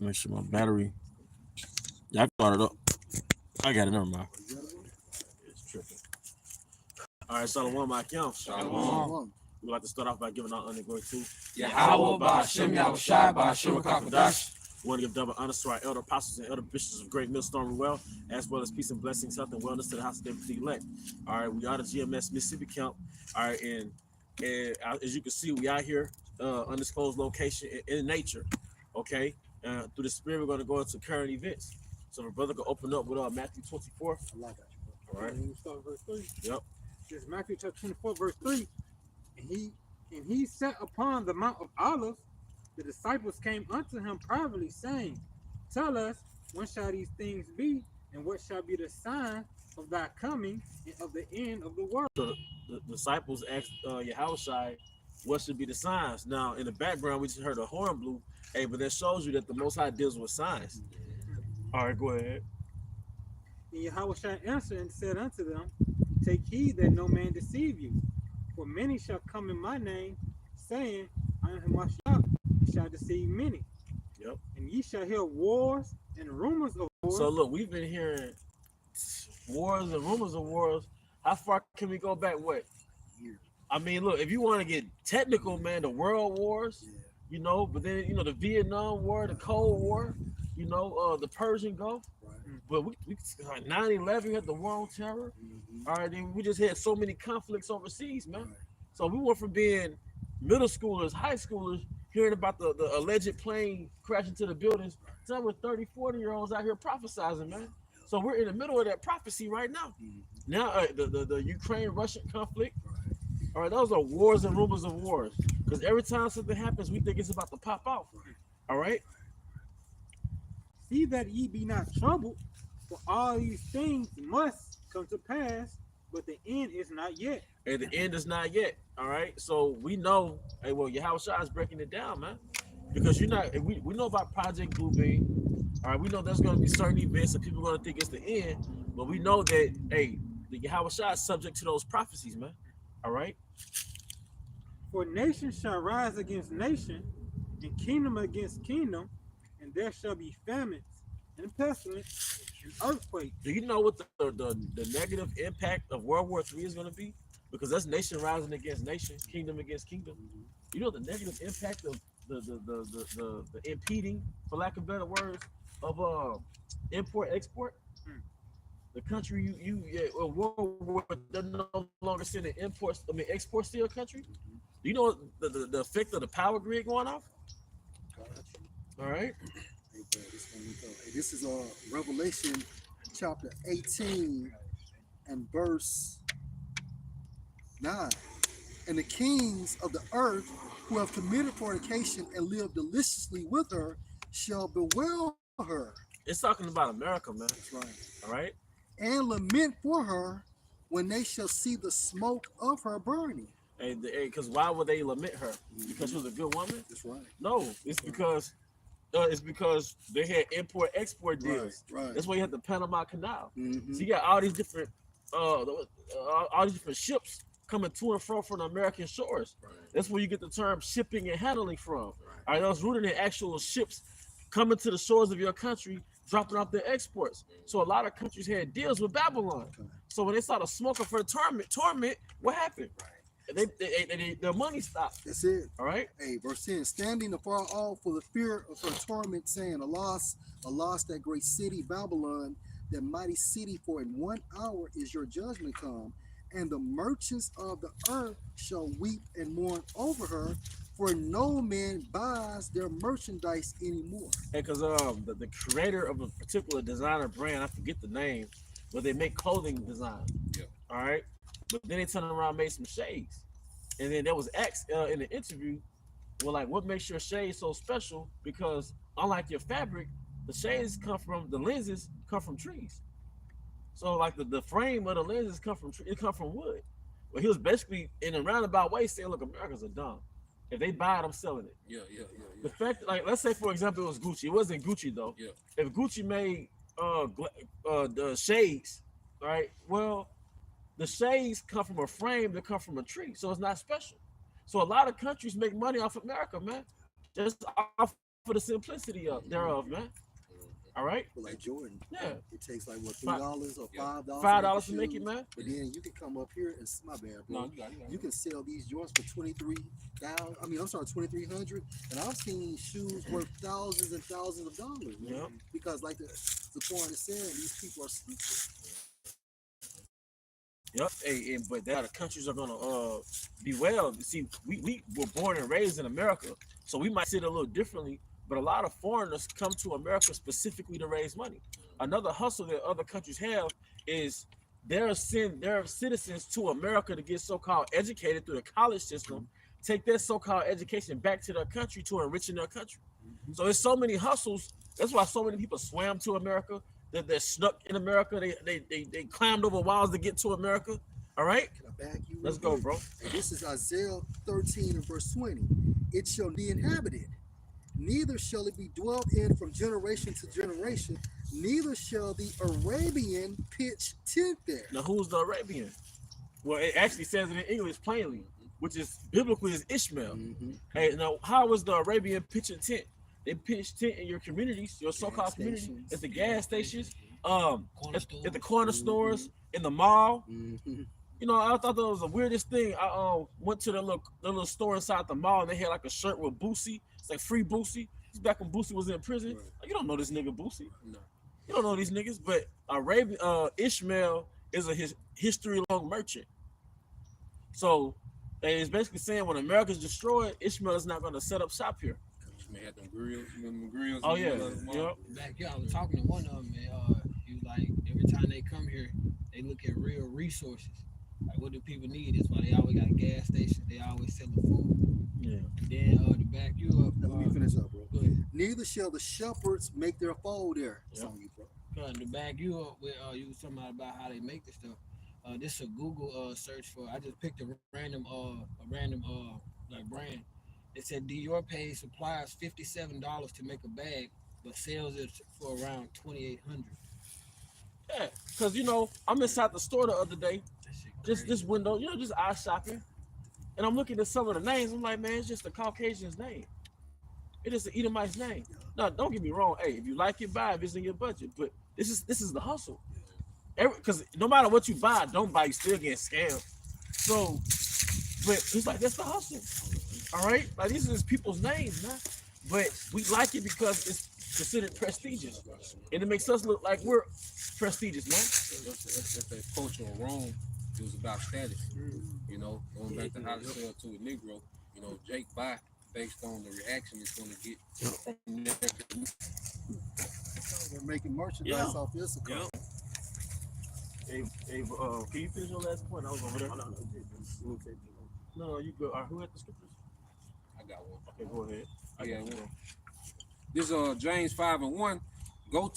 Make sure my battery. Yeah, I got it up. I got it. Never mind. It's tripping. All right, Shalom, my account. Shalom. We'd like to start off by giving our honor glory to Yahweh, Ba'Shem Yahushai, Ba'Shem Kakadash. We want to give double honors to our elder apostles and elder bishops of Great Millstone Well, as well as peace and blessings, health and wellness to the house of David the elect. All right, we are the GMS Mississippi camp. All right, and as you can see, we out here undisclosed location in nature. Okay, through the spirit, we're going to go into current events. So my brother can open up with Matthew 24. I like that. All right. We start verse 3. Yep. It's Matthew chapter 24, verse 3. And he sat upon the Mount of Olives. The disciples came unto him privately, saying, Tell us, when shall these things be, and what shall be the sign of thy coming and of the end of the world? So the disciples asked Yahushua, what should be the signs? Now, in the background, we just heard a horn blew. Hey, but that shows you that the Most High deals with signs. All right, go ahead. And Yahushua answered and said unto them, Take heed that no man deceive you. For many shall come in my name, saying, I am Hamashiach, and shall deceive many. Yep. And ye shall hear wars and rumors of wars. So look, we've been hearing wars and rumors of wars. How far can we go back? What? I mean, look, if you want to get technical, man, the world wars, you know, but then, you know, the Vietnam War, the Cold War, you know, the Persian Gulf. But we 9/11, we had the war on terror. All right, then we just had so many conflicts overseas, man. So we went from being middle schoolers, high schoolers, hearing about the alleged plane crashing to the buildings, to we're 30, 40-year-olds out here prophesizing, man. So we're in the middle of that prophecy right now. Now, the Ukraine-Russian conflict, all right, those are wars and rumors of wars. Because every time something happens, we think it's about to pop off. All right? See that ye be not troubled, for all these things must come to pass, but the end is not yet. And the end is not yet. All right. So we know, hey, well, Yahushua is breaking it down, man. Because we know about Project Blue Beam. All right, we know there's gonna be certain events that people are gonna think it's the end, but we know that the Yahushua is subject to those prophecies, man. All right. For nation shall rise against nation, and kingdom against kingdom, and there shall be famines and pestilence and earthquakes. Do you know what the negative impact of World War III is going to be? Because that's nation rising against nation, kingdom against kingdom. You know the negative impact of the impeding, for lack of better words, of import export. The country World War, they're no longer sending imports. I mean exports to your country. Do you know the effect of the power grid going off? All right. This is Revelation chapter 18 and verse 9. And the kings of the earth who have committed fornication and lived deliciously with her shall bewail her. It's talking about America, man. That's right. All right. And lament for her when they shall see the smoke of her burning. Because why would they lament her? Because she was a good woman? That's right. No, it's because they had import-export deals. Right. That's why you had the Panama Canal. So you got all these different ships coming to and from the American shores. That's where you get the term shipping and handling from. All right, that was rooted in actual ships coming to the shores of your country, dropping off their exports. So a lot of countries had deals with Babylon. So when they started smoking for the torment, what happened? Their money stopped. That's it. All right. Hey, verse 10, standing afar off for the fear of her torment, saying, Alas, that great city, Babylon, that mighty city, for in 1 hour is your judgment come, and the merchants of the earth shall weep and mourn over her, for no man buys their merchandise anymore. And because the creator of a particular designer brand, I forget the name, but they make clothing design. Yeah. All right. But then they turned around and made some shades. And then there was asked in the interview, well, like, what makes your shade so special? Because unlike your fabric, the lenses come from trees. So like the frame of the lenses come from wood. Well, he was basically in a roundabout way saying, look, Americans are dumb. If they buy it, I'm selling it. Yeah. The fact, like, let's say for example, it was Gucci. It wasn't Gucci though. Yeah. If Gucci made the shades, right? Well, the shades come from a frame that come from a tree, so it's not special. So a lot of countries make money off America, man, just off for the simplicity of thereof, man. All right. But like Jordan, Yeah. it takes like what, Fi- $3 or $5? $5 to make it, man. But then you can come up here and my bad, bro. No, you got it. You can sell these joints for 23,000. I mean, I'm sorry, 2,300. And I've seen shoes worth thousands and thousands of dollars. Man. Yep. Because like the point is saying, these people are stupid. Yep. Hey, but the other countries are gonna be well. See, we were born and raised in America, so we might see it a little differently. But a lot of foreigners come to America specifically to raise money. Another hustle that other countries have is they're citizens to America to get so-called educated through the college system, take their so-called education back to their country to enrich in their country. So there's so many hustles. That's why so many people swam to America. They're snuck in America. They climbed over walls to get to America. All right? Can I back you? Let's real go, quick? bro. And this is Isaiah 13 and verse 20. It shall be inhabited, neither shall it be dwelt in from generation to generation, neither shall the Arabian pitch tent there. Now, who's the Arabian? Well, it actually says it in English plainly, which is biblically is Ishmael. Hey, now, how is the Arabian pitching tent? They pitch tent in your communities, your so-called community, stations. at the gas stations, Corner at the corner stores, in the mall. Mhm. You know, I thought that was the weirdest thing. I went to the little store inside the mall, and they had like a shirt with Boosie. It's like free Boosie. It's back when Boosie was in prison. Right. Like, you don't know this nigga Boosie. No. You don't know these niggas. But Ishmael is a history-long merchant. So it's basically saying when America's destroyed, Ishmael is not going to set up shop here. Man had them grills. Oh yeah, yeah. Backyard, I was talking to one of them, and he was like, every time they come here, they look at real resources. Like, what do people need? That's why they always got gas stations. They always selling food. Yeah. And then to back you up, Now, let me finish up, bro. go ahead. Neither shall the shepherds make their fold there. It's Yeah. on you, bro. To back you up, with you was talking about how they make this stuff. This is a Google search for. I just picked a random like brand. It said Dior pays suppliers $57 to make a bag, but sells it for around $2,800. Yeah, because you know, I'm inside the store the other day, That shit just crazy. this window, you know, just eye shopping, and I'm looking at some of the names. I'm like, man, it's just a Caucasian's name. It is the Edomite's name. No, don't get me wrong. Hey, if you like it, buy it. If it's in your budget. But this is the hustle. Because no matter what you buy, don't buy, you still getting scammed. So, but it's like that's the hustle. All right, like these are just people's names, man. But we like it because it's considered prestigious, and it makes us look like we're prestigious, man. That's that culture of Rome. It was about status. You know, going back to how to sell to a Negro. You know, Jake buy based on the reaction it's going to get from there. They're making merchandise Yeah. off this. Yeah. Hey, can you finish your last point? I was over there. No, you go. Who had the scriptures? I got one. Okay, go ahead. Yeah, well, this James 5:1. Go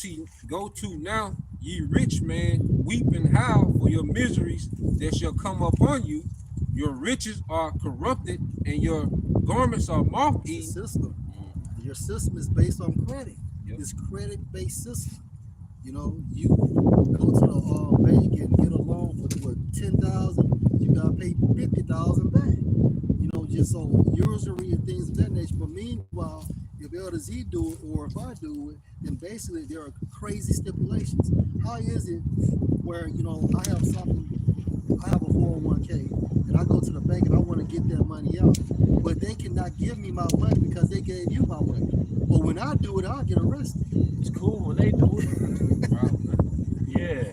to now, ye rich man, weep and howl for your miseries that shall come upon you. Your riches are corrupted, and your garments are moth-eaten. System. Your system is based on credit. Yep. It's credit-based system. You know, you go to the bank and get a loan for 10,000. You gotta pay 50,000 back. You know, just so usury and things of that nature. But meanwhile, if Elder Z do it or if I do it, then basically there are crazy stipulations. How is it where, you know, I have a 401k and I go to the bank and I want to get that money out, but they cannot give me my money because they gave you my money. But when I do it, I'll get arrested. It's cool when they do it. Yeah.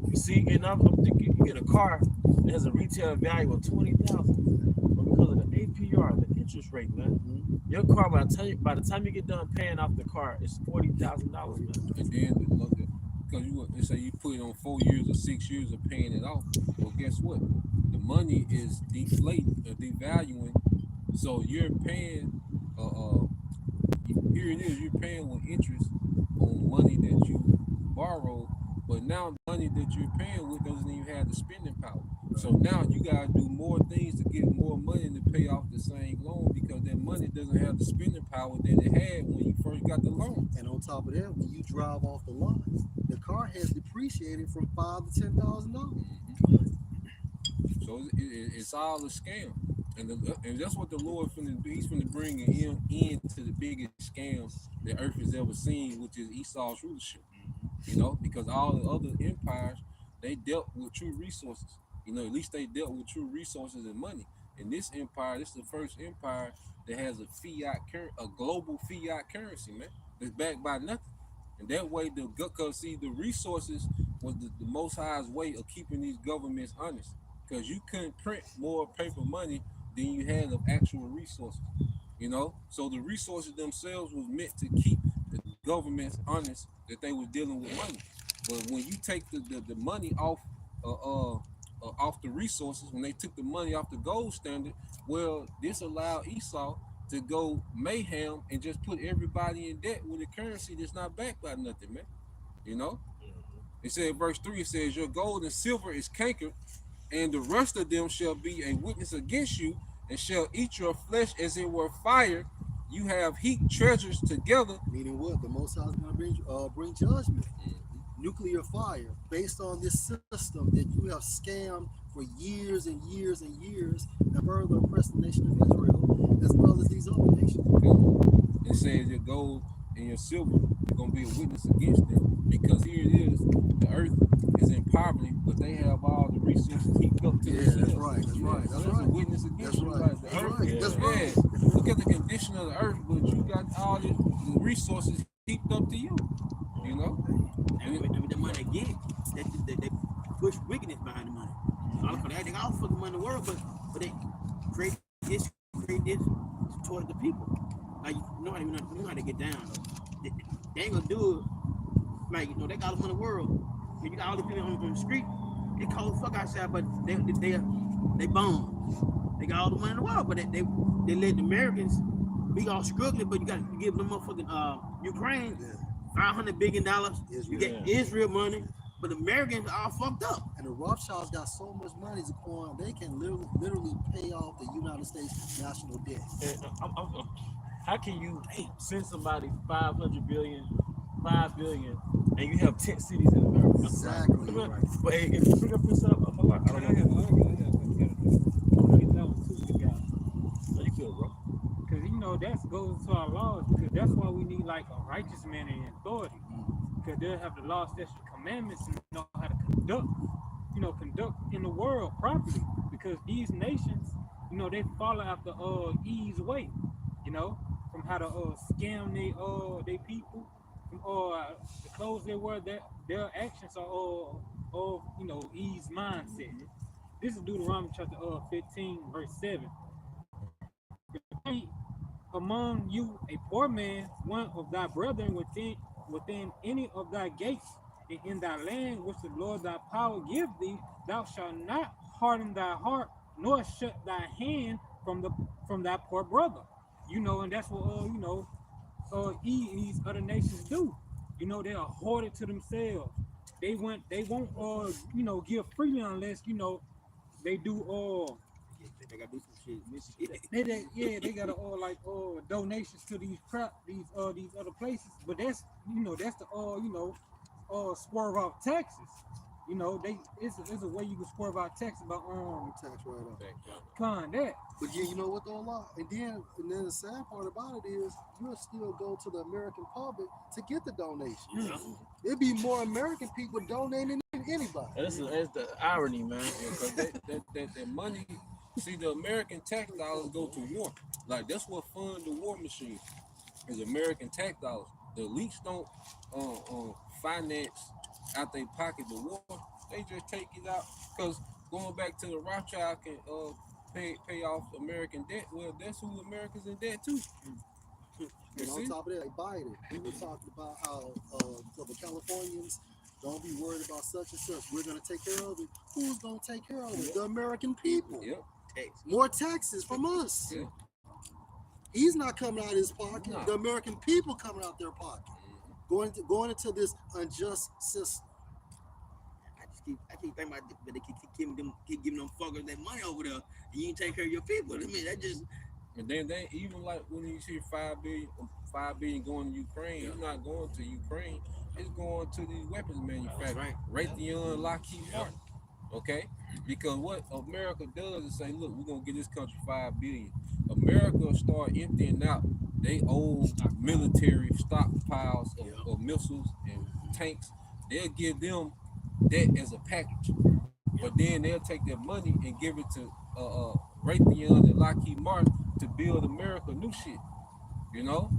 You see, and I'm thinking you get a car that has a retail value of $20,000, but because of the APR, the interest rate, man, your car by the time you get done paying off the car, it's $40,000, man. And then look at, because they say you put it on 4 years or 6 years of paying it off. Well, guess what? The money is deflating or devaluing, so you're paying. Here it is. You're paying with interest on money that you borrowed, but now the money that you're paying with doesn't even have the spending power. So now you gotta do more things to get more money to pay off the same loan because that money doesn't have the spending power that it had when you first got the loan. And on top of that, when you drive off the lot, the car has depreciated from $5,000 to $10,000. So it's all a scam. And that's what the Lord finna do. He's finna bring an end to the biggest scam the earth has ever seen, which is Esau's rulership. You know, because all the other empires, they dealt with true resources. You know, at least they dealt with true resources and money. And this empire, this is the first empire that has a global fiat currency, man. That's backed by nothing. And that way, because see, the resources was the Most High's way of keeping these governments honest. Because you couldn't print more paper money than you had of actual resources. You know, so the resources themselves was meant to keep the governments honest that they was dealing with money. But when you take the money off the resources, when they took the money off the gold standard, well, this allowed Esau to go mayhem and just put everybody in debt with a currency that's not backed by nothing, man. You know? It said, verse 3, it says, your gold and silver is cankered, and the rest of them shall be a witness against you, and shall eat your flesh as it were fire. You have heaped treasures together. Meaning what? The Most High is going to bring judgment. Nuclear fire, based on this system that you have scammed for years and years and years, and further oppressed the nation of Israel, as well as these other nations. It says your gold and your silver are going to be a witness against them, because here it is, the earth is in poverty, but they have all the resources heaped up to themselves. That's right. That's right. That's a right. witness against you. Like the That's earth. right. That's right. Look at the condition of the earth, but you got all the resources heaped up to you. You know? And with the money they get, they push wickedness behind the money. All for that, they got all for the money in the world, but they create this towards the people. Like nobody know how to get down. They ain't gonna do it. Like they got all the money in the world. And you got all the people on the street. They cold fuck outside, but they bum. They got all the money in the world, but they let the Americans be all struggling. But you got to give them motherfucking Ukraine $500 billion. You get Israel money, but the Americans are all fucked up. And the Rothschilds got so much money to coin, they can literally pay off the United States national debt. How can you send somebody 500 billion, 5 billion, and you have 10 cities in America? Exactly. Right. But hey, if you bring up this up, I don't know. So you feel, bro? Because that goes to our laws, because that's why we need like a righteous man in authority, because they'll have the law, statutes, commandments, and know how to conduct in the world properly. Because these nations, they follow after ease way, from how to scam they people, from the clothes they wear, their actions are ease mindset. This is Deuteronomy chapter 15, verse 7. Among you a poor man, one of thy brethren within any of thy gates, and in thy land which the Lord thy power give thee, thou shalt not harden thy heart, nor shut thy hand from thy poor brother. And that's what these other nations do. They are hoarded to themselves. They won't give freely unless they do They gotta do some shit. they gotta donations to these other places, but that's the swerve off taxes. It's a way you can swerve out taxes by tax write-off. that. But you know what though, Allah? And then the sad part about it is you'll still go to the American public to get the donations. It'd be more American people donating than anybody. That's the irony, man. Because that money, see, the American tax dollars go to war. Like that's what fund the war machine is American tax dollars. The elites don't finance out their pocket the war. They just take it out, because going back to the Rothschild can pay off American debt. Well, that's who America's in debt to. And on top of that, like Biden, we were talking about how for the Californians, don't be worried about such and such. We're gonna take care of it. Who's gonna take care of it? The American people. Yep. More taxes from us. Yeah. He's not coming out of his pocket. No. The American people coming out their pocket. Going into this unjust system. I keep thinking about that they keep giving them fuckers that money over there, and you ain't take care of your people. I mean, that just. And then they even like when you see 5 billion going to Ukraine, it's not going to Ukraine. It's going to these weapons manufacturers. Right. Raytheon, Lockheed Martin. Okay, because what America does is say, look, we're gonna get this country $5 billion. America start emptying out they old military stockpiles of missiles and tanks. They'll give them that as a package, but then they'll take their money and give it to Raytheon and Lockheed Martin to build America new shit. You know,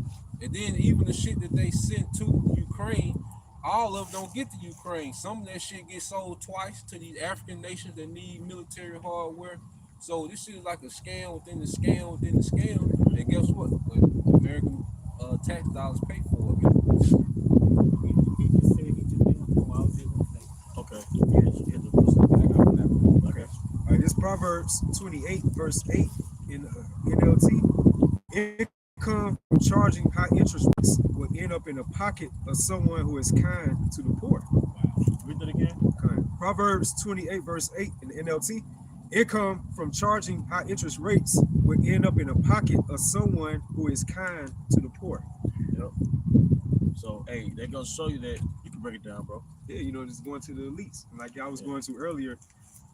and then even the shit that they sent to Ukraine, all of them don't get to Ukraine. Some of that shit gets sold twice to these African nations that need military hardware. So this shit is like a scam within the scam within the scam. And guess what? American tax dollars pay for it. He just said he just didn't know. I was just gonna say. Okay. Yeah, she had to do something. Okay. All right, this Proverbs 28, verse 8 in NLT. Income from charging high interest rates will end up in the pocket of someone who is kind to the poor. Read that again. Kind. Proverbs 28, verse 8 in the NLT. Income from charging high interest rates will end up in the pocket of someone who is kind to the poor. Yep. So, hey, they're gonna show you that you can break it down, bro. Yeah, you know, just going to the elites. Like I was going to earlier,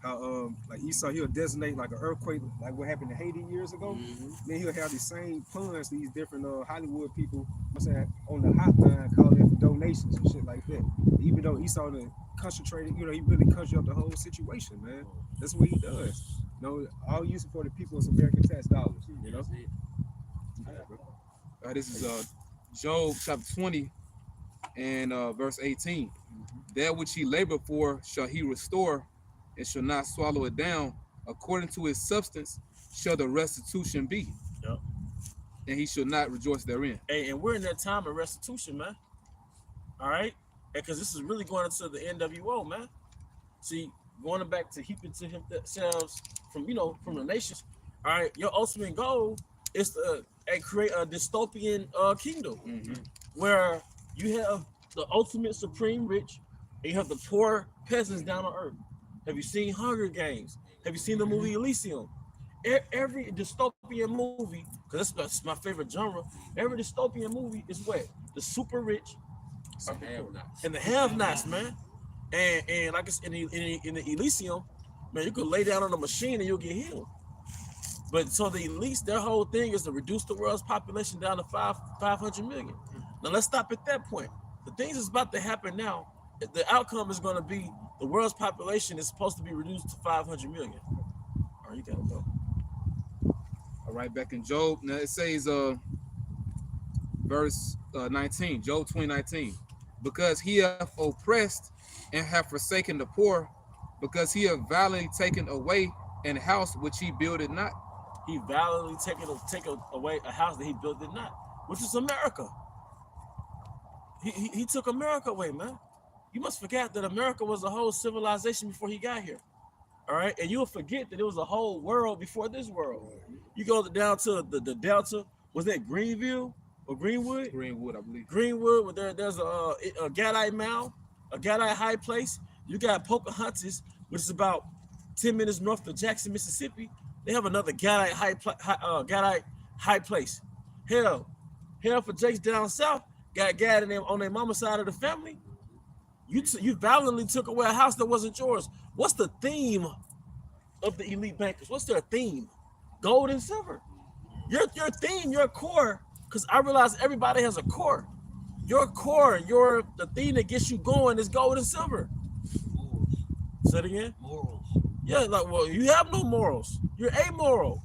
how like Esau, he'll designate like an earthquake, like what happened in Haiti years ago. Then he'll have these same funds, these different Hollywood people, I'm saying, on the hotline calling for donations and shit like that. Even though Esau done concentrated, you know, he really conjured up the whole situation, man. That's what he does. You know, all using for the people's American tax dollars. You know. This is Job chapter 20 and verse 18. That which he labored for shall he restore, and shall not swallow it down. According to his substance shall the restitution be. Yep. And he shall not rejoice therein. Hey, and we're in that time of restitution, man. All right? Because this is really going into the NWO, man. See, going back to heaping to themselves from, you know, from the nations. All right, your ultimate goal is to create a dystopian kingdom where you have the ultimate supreme rich and you have the poor peasants down on earth. Have you seen Hunger Games? Have you seen the movie Elysium? Every dystopian movie, because that's my favorite genre, every dystopian movie is what? The super rich and the have-nots, man. And like it's in the Elysium, man, you could lay down on a machine and you'll get healed. But so the elites, their whole thing is to reduce the world's population down to 500 million. Now let's stop at that point. The things that's about to happen now, the outcome is going to be the world's population is supposed to be reduced to 500 million. All right, you got to go. All right, back in Job. Now it says verse 19, Job 20:19. Because he hath oppressed and hath forsaken the poor, because he hath violently taken away an house which he builded not. He violently taken away a house that he built did not, which is America. He took America away, man. You must forget that America was a whole civilization before he got here. All right, and you'll forget that it was a whole world before this world. You go down to the Delta. Was that Greenville or Greenwood? Greenwood, I believe. Greenwood, where there's a Gadite Mound, a Gadite high place. You got Pocahontas, which is about 10 minutes north of Jackson, Mississippi. They have another Gadite high place. Hell for Jakes down south got Gad in them on their mama side of the family. You violently took away a house that wasn't yours. What's the theme of the elite bankers? What's their theme? Gold and silver. Your theme, your core, because I realize everybody has a core. Your core, the thing that gets you going is gold and silver. Morals. Say it again. Morals. Yeah, like, well, you have no morals. You're amoral.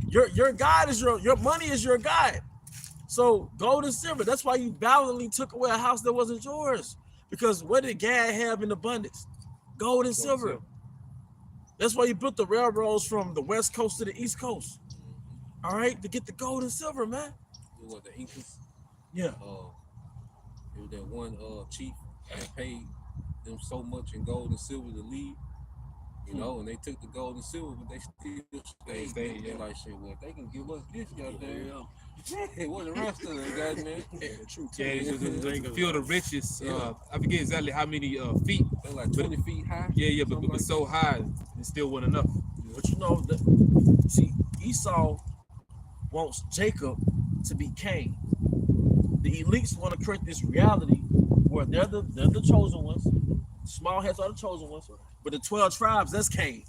Your God is your money is your God. So gold and silver. That's why you valiantly took away a house that wasn't yours. Because what did Gad have in abundance? Gold and silver. That's why you built the railroads from the west coast to the east coast. All right, to get the gold and silver, man. What the Incas? Yeah. It was that one chief that paid them so much in gold and silver to leave. You know, and they took the gold and silver, but they still stayed. They like, shit, well, if they can give us this, goddamn. Hey, what the rest of them, goddamn? The field of riches. I forget exactly how many feet. They're like 20 feet high. Yeah, but so high, it still wasn't enough. But you know, see, Esau wants Jacob to be Cain. The elites want to create this reality where they're the chosen ones. Small heads are the chosen ones. But the 12 tribes, that's Cain.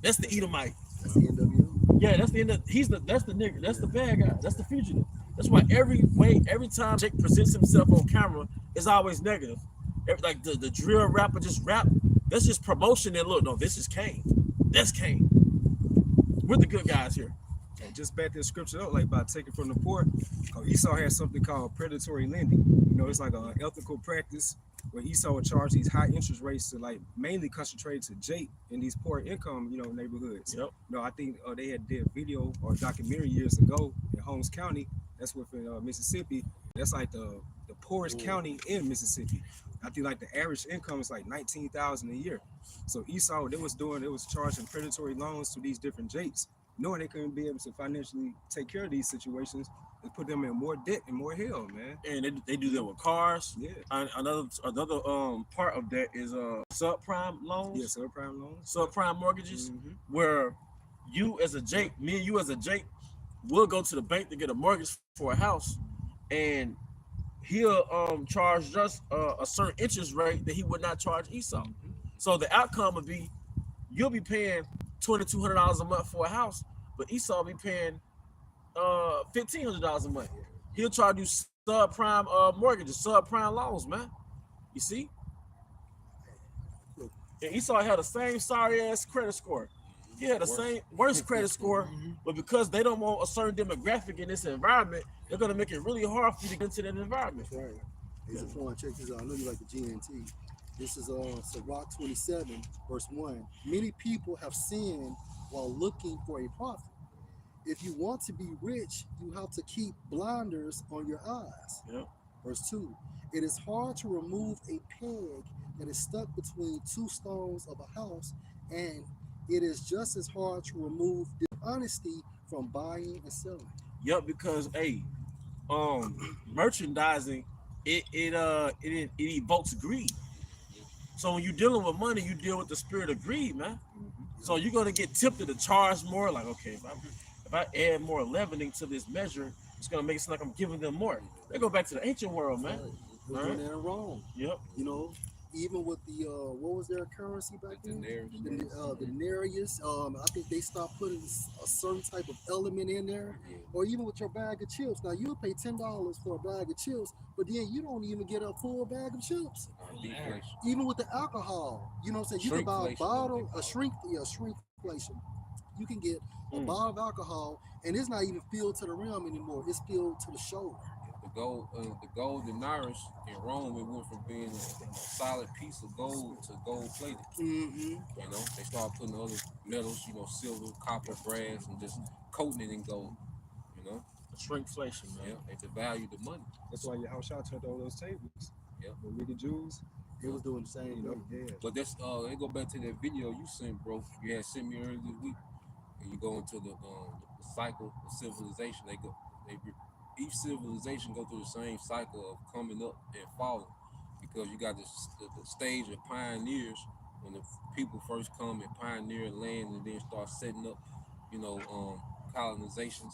That's the Edomite. That's the NWO. Yeah, that's the end of, that's the nigga. That's the bad guy. That's the fugitive. That's why every time Jake presents himself on camera, it's always negative. Like the drill rapper just rap. That's just promotion. And look, no, this is Cain. That's Cain. We're the good guys here. And just back to the scripture up, like about taking from the poor, Esau has something called predatory lending. You know, it's like an ethical practice where Esau would charge these high interest rates to like mainly concentrate to Jake in these poor income, neighborhoods. Yep. You know, I think they had did a video or documentary years ago in Holmes County. That's within Mississippi. That's like the poorest county in Mississippi. I think like the average income is like $19,000 a year. So Esau, they was charging predatory loans to these different Jakes, knowing they couldn't be able to financially take care of these situations. It put them in more debt and more hell, man. And they do that with cars. Yeah. Another part of that is subprime loans. Yeah, subprime loans. Subprime mortgages, Mm-hmm. where you as a Jake, me and you as a Jake, will go to the bank to get a mortgage for a house, and he'll charge us a certain interest rate that he would not charge Esau. Mm-hmm. So the outcome would be you'll be paying $2,200 a month for a house, but Esau will be paying $1,500 a month. He'll charge you subprime mortgages, subprime loans, man. You see? And Esau had the same sorry ass credit score. He had the same worst credit score, but because they don't want a certain demographic in this environment, they're gonna make it really hard for you to get into that environment. That's right. Hey, Zaphon, check this out. I know you like the GNT. This is Sirach 27, verse 1. Many people have sinned while looking for a profit. If you want to be rich, you have to keep blinders on your eyes. Yep. Verse 2. It is hard to remove a peg that is stuck between two stones of a house, and it is just as hard to remove dishonesty from buying and selling. Yep, because merchandising it evokes greed. So when you're dealing with money, you deal with the spirit of greed, man. So you're gonna get tempted to charge more. Like, okay, if I add more leavening to this measure, it's gonna make it sound like I'm giving them more. They go back to the ancient world, man. It was doing that in Rome. Yep. You know, even with the what was their currency back then? The denarius. I think they stopped putting a certain type of element in there. Or even with your bag of chips. Now you'll pay $10 for a bag of chips, but then you don't even get a full bag of chips. Even with the alcohol, you know what I'm saying? You can buy a bottle, shrinkflation. You can get a bottle of alcohol, and it's not even filled to the rim anymore. It's filled to the shoulder. The gold denarius in Rome, it went from being a solid piece of gold to gold plated. Mm-hmm. You know, they started putting other metals, silver, copper, brass, and just coating it in gold. You know, Shrinkflation, man. Yeah, they devalued the money. That's why your house shot turned over those tables. Yeah, the wicked Jews. It was doing the same. Yeah. But that's they go back to that video you sent, bro. You had sent me earlier this week, and you go into the cycle of civilization. Each civilization go through the same cycle of coming up and falling, because you got the stage of pioneers when the people first come and pioneer land and then start setting up, colonizations.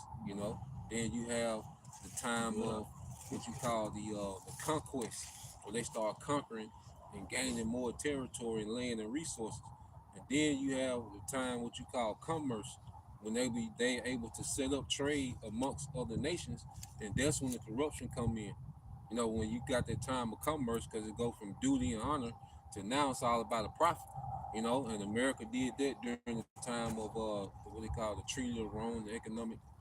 Then you have the time of what you call the conquest, where they start conquering and gaining more territory and land and resources. And then you have the time what you call commerce, when they able to set up trade amongst other nations, and that's when the corruption come in. When you got that time of commerce, because it go from duty and honor to now it's all about a profit. And America did that during the time of what they call the Treaty of Rome, the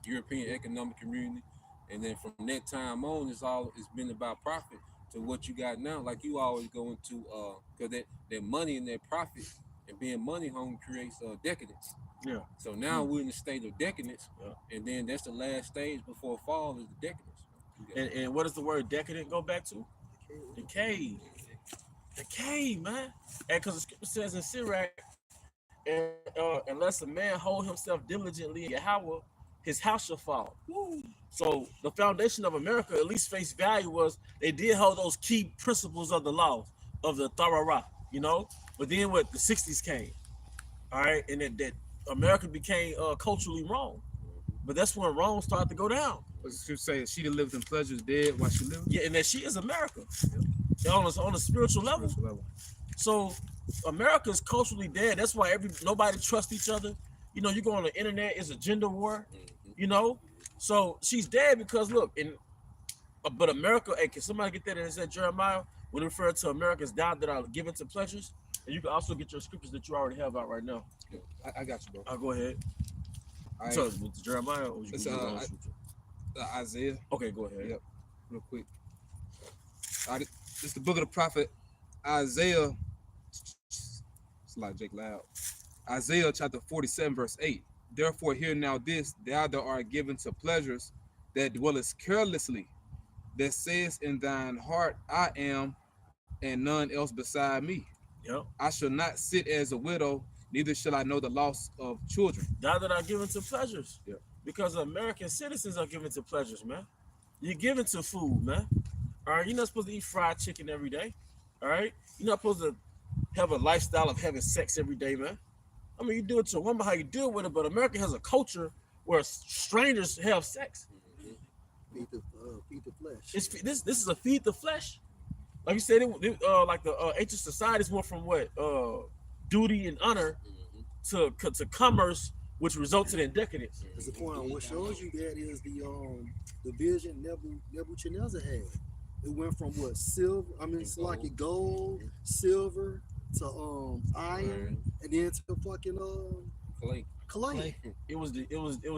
European Economic Community. And then from that time on, it's been about profit to what you got now. Like you always go into, because that money and that profit and being money hungry creates decadence. Yeah. So now we're in a state of decadence, and then that's the last stage before fall is the decadence. And what does the word decadent go back to? Decay. Decay, man. And because the scripture says in Sirach, unless a man hold himself diligently in Yahweh, his house shall fall. So the foundation of America, at least face value, was they did hold those key principles of the law, of the Torah, But then what the 60s came, all right, and that America became culturally wrong. But that's when Rome started to go down. You say she that lived in pleasure is dead while she lived? Yeah, and that she is America. On a spiritual level. So America's culturally dead. That's why nobody trusts each other. You know, you go on the internet, it's a gender war. You know, so she's dead because look, but America. Hey, can somebody get that? And it said Jeremiah when referred to America's died that are given to pleasures, and you can also get your scriptures that you already have out right now. I got you, bro. I'll go ahead. All So right. with Jeremiah, or you It's, can go Isaiah. okay, go ahead. Yep. Real quick. This is the book of the prophet Isaiah. It's like Jake Loud. Isaiah chapter 47, verse 8. Therefore, hear now this, thou that art given to pleasures, that dwellest carelessly, that says in thine heart, I am, and none else beside me. Yep. I shall not sit as a widow, neither shall I know the loss of children. Thou that are given to pleasures. Yep. Because American citizens are given to pleasures, man. You're given to food, man. All right, you're not supposed to eat fried chicken every day. All right, you're not supposed to have a lifestyle of having sex every day, man. I mean, you do it to a woman how you deal with it, but America has a culture where strangers have sex. Feed the flesh. This is a feed the flesh. Like you said, like the ancient societies went from what duty and honor to commerce, which resulted in decadence. That's the point. What shows you that is the vision Nebuchadnezzar had. It went from what silver. I mean, it's like a gold, silver to iron, and then to fucking clay. It was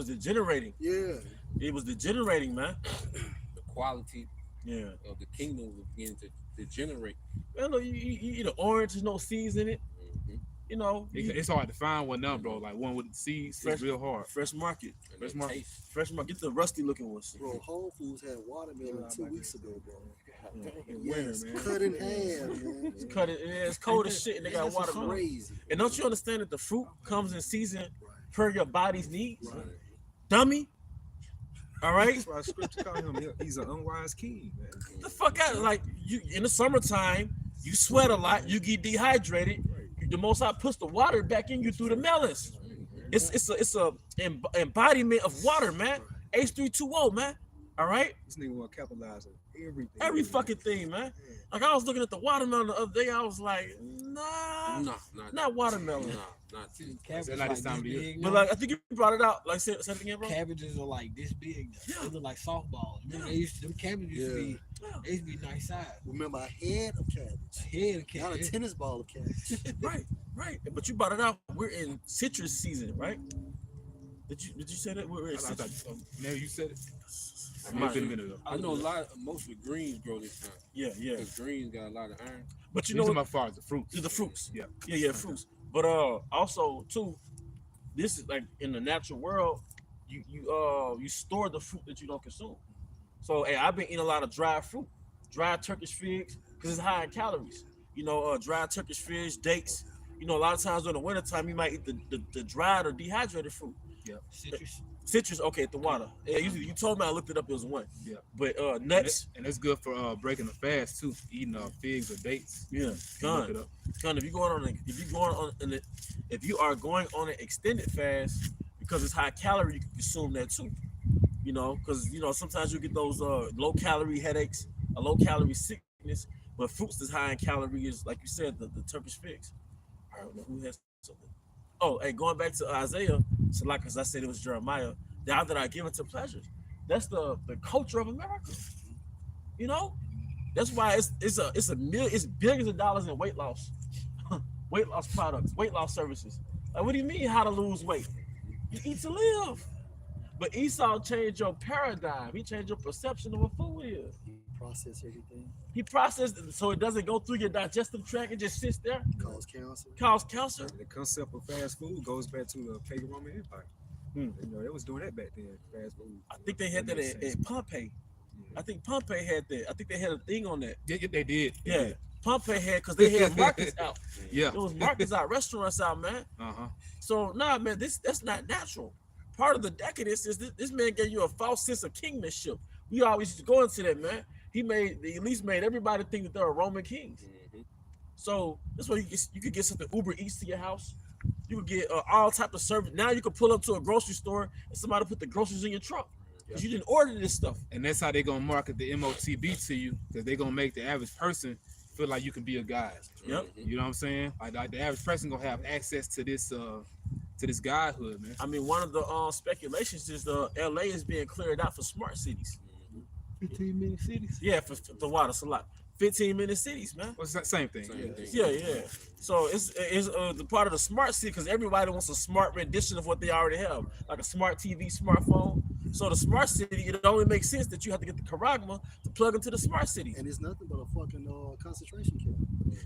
degenerating. Yeah. It was degenerating, man. The quality Yeah. of the kingdom was beginning to degenerate. Man, look, you eat an orange, there's no seeds in it. You know, It's hard to find one now, bro. Like one with seeds, it's real hard. fresh market. Fresh market. Fresh market. Get the rusty looking ones. Bro, Whole Foods had watermelon 2 weeks ago, bro. Yes, Yes, cut in half, man. It's cut it. It's cold as shit, and they got That's watermelon. crazy. And don't you understand that the fruit comes in season Right. per your body's needs? Right. Dummy. All right. That's why scripture call him. He's an unwise king, man. The fuck out. Like you in the summertime, you sweat a lot, you get dehydrated. The Most High puts the water back in you through the melons. It's a embodiment of water, man. H320, man. All right. This nigga want to capitalize on everything. Every fucking thing, man. Like I was looking at the watermelon the other day, I was like, nah, not watermelon. Not Cabbages That like like this time this of the year. big. But now. like I think you brought it out. Like say it again, bro. Cabbages are like this big. They look like softballs. Remember them cabbages used to be, they used to be nice size. Remember a head of cabbage, A head of not a cabbage. tennis ball of cabbage. Right. But you brought it out. We're in citrus season, right? Did you say that we're in citrus? Now you said it. I Right. been a minute ago. I know most of the greens grow this time. Yeah. Because greens got a lot of iron. But you You know know, as far as the fruits. the fruits. Yeah. Fruits. But also too, this is like in the natural world, you store the fruit that you don't consume. So hey, I've been eating a lot of dried fruit, dried Turkish figs, because it's high in calories. You know, dried Turkish figs, dates. You know, a lot of times during the wintertime, you might eat the dried or dehydrated fruit. Citrus, okay, at the water. Yeah, you told me I looked it up, it was one. Yeah. But nuts. And it's good for breaking the fast too. Eating figs or dates. Yeah, Look it done. up. If you are going on an extended fast, because it's high calorie, you can consume that too. You know, because sometimes you get those low calorie headaches, a low calorie sickness. But fruits that's high in calories, like you said, the Turkish figs. I don't know who has something. Oh, hey, going back to Isaiah, so like as I said, it was Jeremiah. Thou that I give it to pleasures. That's the culture of America. You know, that's why it's billions of dollars in weight loss products, weight loss services. Like, what do you mean how to lose weight? You eat to live. But Esau changed your paradigm. He changed your perception of what food is. Process everything. He processed it so it doesn't go through your digestive tract. It just sits there. Cause cancer. Cause cancer. The concept of fast food goes back to the pagan Roman Empire. You know, they was doing that back then. Fast food. I think they had that at Pompeii. I think Pompeii had that. I think they had a thing on that. Yeah, they did. Yeah. Pompeii had, because they had markets out. Yeah. There was markets out, restaurants out, man. So nah, man, that's not natural. Part of the decadence is this man gave you a false sense of kingmanship. We always used to go into that, man. He at least made everybody think that they're Roman kings. So that's why you could get something Uber Eats to your house. You could get all type of service. Now you could pull up to a grocery store and somebody put the groceries in your trunk because you didn't order this stuff. And that's how they're gonna market the MOTB to you, because they're gonna make the average person feel like you can be a guide. Yep. You know what I'm saying? Like the average person gonna have access to this godhood, man. I mean, one of the speculations is LA is being cleared out for smart cities. 15-minute cities. Yeah, for the water, it's a lot. 15-minute cities, man. What's that same thing? Same thing. Yeah. So it's the part of the smart city because everybody wants a smart rendition of what they already have, like a smart TV, smartphone. So the smart city, it only makes sense that you have to get the charagma to plug into the smart city. And it's nothing but a fucking concentration camp.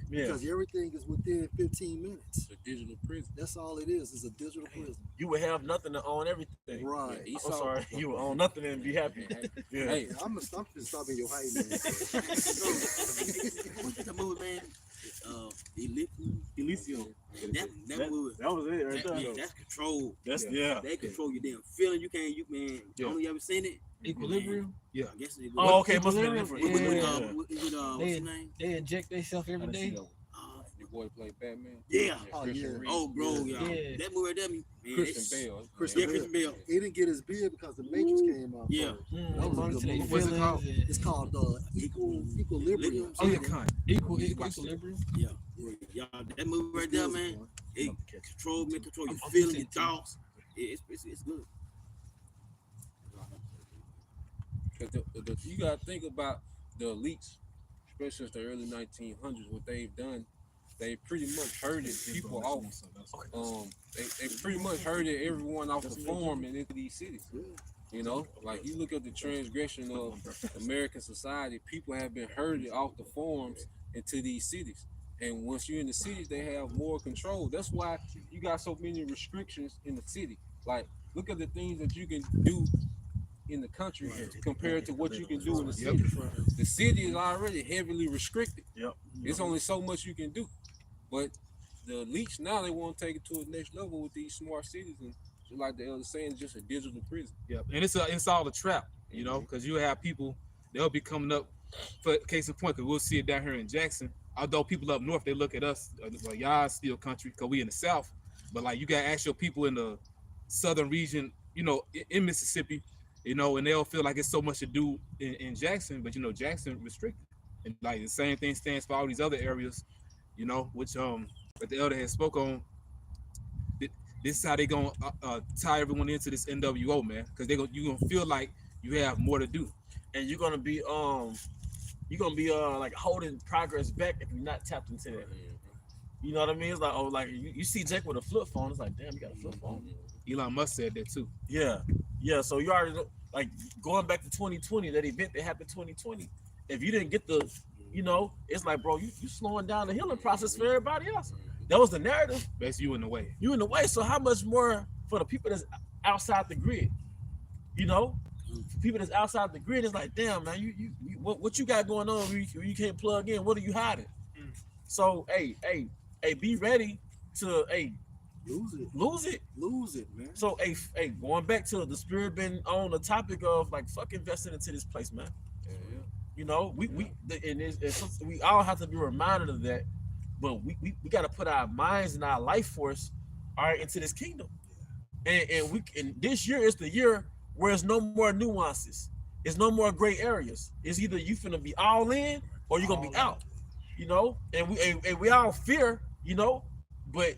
Yeah, Because everything is within 15 minutes. It's a digital prison. That's all it is. It's a digital prison. you would have nothing to own everything. Right. Yeah, I'm sorry, you would own nothing and be happy. Yeah. Hey, I'm just stopping your height, man. What's that movie, man? Elysium. That movie. That was it right there. Yeah, that's control. That's They control your damn feeling. You can't. You man. Yeah. I don't know you ever seen it. Equilibrium. I guess it Oh, okay, must have been Equilibrium? different. Yeah. what's his name? They inject themselves every day. your boy played Batman. Yeah. Oh, Christian yeah. Reed. Oh, bro, Yeah. that movie right there, man. Christian Bale. Christian Bale. He didn't get his bid because the Matrix came out. Yeah. first. That was a According good to their movie. What's it called? feelings and It's called Equilibrium. Oh, yeah, kind. equilibrium. Yeah. Y'all, that movie right there, man. It control your I'm feelings, your 15. thoughts. It's good. You gotta think about the elites, especially since the early 1900s. What they've done, they pretty much herded people off. They pretty much herded everyone off the farm and into these cities. You know, like you look at the transgression of American society, people have been herded off the farms into these cities. And once you're in the cities, they have more control. That's why you got so many restrictions in the city. Like, look at the things that you can do in the country compared to what you can do in the city. The city is already heavily restricted. Yep. It's only so much you can do. But the elites now, they want to take it to the next level with these smart cities, and just like the elder saying, it's just a digital prison. Yeah, and it's all a trap, you know, because you have people, they'll be coming up, for case in point, because we'll see it down here in Jackson. Although people up north, they look at us like y'all still country, because we in the south. But like you got actual people in the southern region, you know, in Mississippi, you know, and they'll feel like it's so much to do in Jackson, but you know, Jackson restricted. And like the same thing stands for all these other areas, you know, which but the elder had spoke on. This is how they gonna tie everyone into this NWO, man, because you gonna feel like you have more to do, And you're gonna be like holding progress back if you're not tapped into that. You know what I mean? It's like, oh, like you see Jake with a flip phone. It's like, damn, you got a flip phone. Elon Musk said that too. Yeah. So you already know, like going back to 2020, that event that happened 2020. If you didn't get the, you know, it's like, bro, you slowing down the healing process for everybody else. That was the narrative. Basically, you in the way. You in the way. So how much more for the people that's outside the grid? You know, for people that's outside the grid, it's like, damn, man, you what you got going on? You can't plug in. What are you hiding? So, hey, be ready to lose it, man. So, hey, going back to the spirit been on the topic of like fuck investing into this place, man. You know, we all have to be reminded of that, but we got to put our minds and our life force, all right, into this kingdom. And this year is the year where there's no more nuances. There's no more gray areas. It's either you finna be all in or you're gonna be out. You know, and we all fear, you know, but